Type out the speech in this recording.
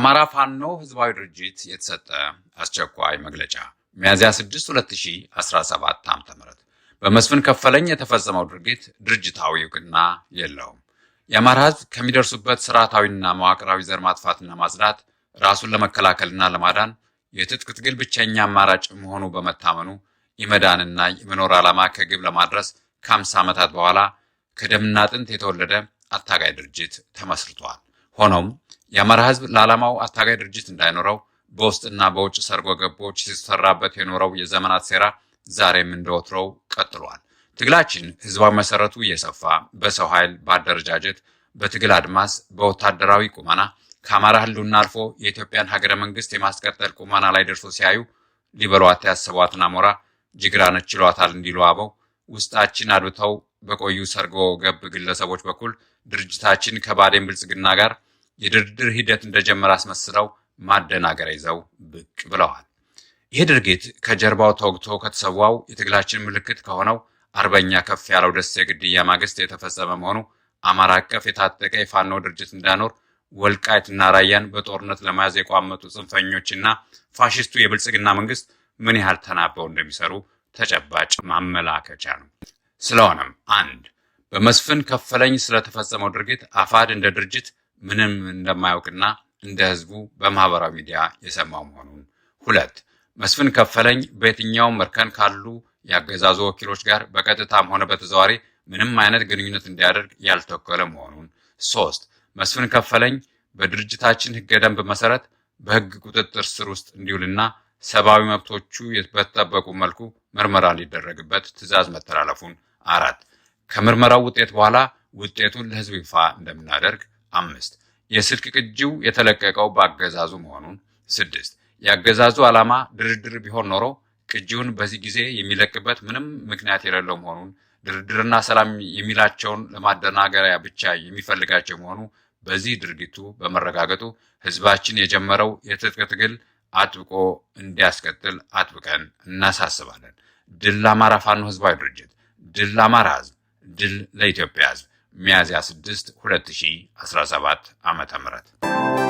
ከአማራ ፋኖ ህዝባዊ ድርጅት የተሰጠ አስቸኳይ መግለጫ ሚያዝያ 6 2017 ዓ.ም በመስፍን ከፈለኝ የተፈጸመው ድርጊት ድርጅታዊ እውቅና የለውም። የአማራ ህዝብ ከሚደርሱበት ስርዓታዊና መዋቅራዊ ዘር ማጥፋትና ማጽዳት ራሱን ለመከላከልና ለማዳን የትጥቅ ትግል ብቸኛ አማራጭ መሆኑ በመታመኑ የመዳንና የመኖር ዓላማ ከግብ ለማድረስ ከ50 ዓመታት በኋላ ከደምና አጥንት የተወለደ አታጋይ ድርጅት ተመስርቷል። ሆኖም የአማራ ህዝብ ለዓላማው አታጋይ ድርጅት እንዳይኖረው በውስጥና በውጭ ሰርጎ ገቦች ሲሰራበት የኖረው የዘመናት ሴራ ዛሬም እንደወትሮው ቀጥሏል። ትግላችን ህዝባዊ መሰረቱ እየሰፋ በሰው ኃይል፣ በአደረጃጀት፣ በትግል አድማስ፣ በወታደራዊ ቁመና ከአማራ ህልውና አልፎ የኢትዮጵያን ሀገረ መንግስት የማስቀጠል ቁመና ላይ ደርሶ ሲያዩ ሊበሏት ያሰቧትን አሞራ ጅግራነች ችሏታል እንዲሉ አበው ውስጣችን አድብተው በቆዩ ሰርጎ ገብ ግለሰቦች በኩል ድርጅታችን ከባዴን ብልጽግና ጋር የድርድር ሂደት እንደጀመረ አስመስለው ማደናገሪያ ይዘው ብቅ ብለዋል። ይህ ድርጊት ከጀርባው ተወግቶ ከተሰዋው የትግላችን ምልክት ከሆነው አርበኛ ከፍ ያለው ደሴ ግድያ ማግስት የተፈጸመ መሆኑ አማራ አቀፍ የታጠቀ የፋኖ ድርጅት እንዳኖር ወልቃይትና ራያን በጦርነት ለመያዝ የቋመጡ ጽንፈኞችና ፋሽስቱ የብልጽግና መንግስት ምን ያህል ተናበው እንደሚሰሩ ተጨባጭ ማመላከቻ ነው። ስለሆነም አንድ በመስፍን ከፈለኝ ስለተፈጸመው ድርጊት አፋድ እንደ ድርጅት ምንም እንደማያውቅና እንደ ህዝቡ በማህበራዊ ሚዲያ የሰማው መሆኑን፣ ሁለት መስፍን ከፈለኝ በየትኛውም እርከን ካሉ ያገዛዙ ወኪሎች ጋር በቀጥታም ሆነ በተዘዋዋሪ ምንም አይነት ግንኙነት እንዲያደርግ ያልተወከለ መሆኑን፣ ሶስት መስፍን ከፈለኝ በድርጅታችን ህገ ደንብ መሰረት በህግ ቁጥጥር ስር ውስጥ እንዲውልና ሰብአዊ መብቶቹ በተጠበቁ መልኩ ምርመራ እንዲደረግበት ትዕዛዝ መተላለፉን፣ አራት ከምርመራው ውጤት በኋላ ውጤቱን ለህዝብ ይፋ እንደምናደርግ፣ አምስት የስልክ ቅጂው የተለቀቀው በአገዛዙ መሆኑን፣ ስድስት የአገዛዙ ዓላማ ድርድር ቢሆን ኖሮ ቅጂውን በዚህ ጊዜ የሚለቅበት ምንም ምክንያት የሌለው መሆኑን፣ ድርድርና ሰላም የሚላቸውን ለማደናገሪያ ብቻ የሚፈልጋቸው መሆኑ በዚህ ድርጊቱ በመረጋገጡ ህዝባችን የጀመረው የትጥቅ ትግል አጥብቆ እንዲያስቀጥል አጥብቀን እናሳስባለን። ድል ለአማራ ፋኖ ህዝባዊ ድርጅት፣ ድል ለአማራ ህዝብ፣ ድል ለኢትዮጵያ ህዝብ። ሚያዝያ 6 2017 ዓ.ም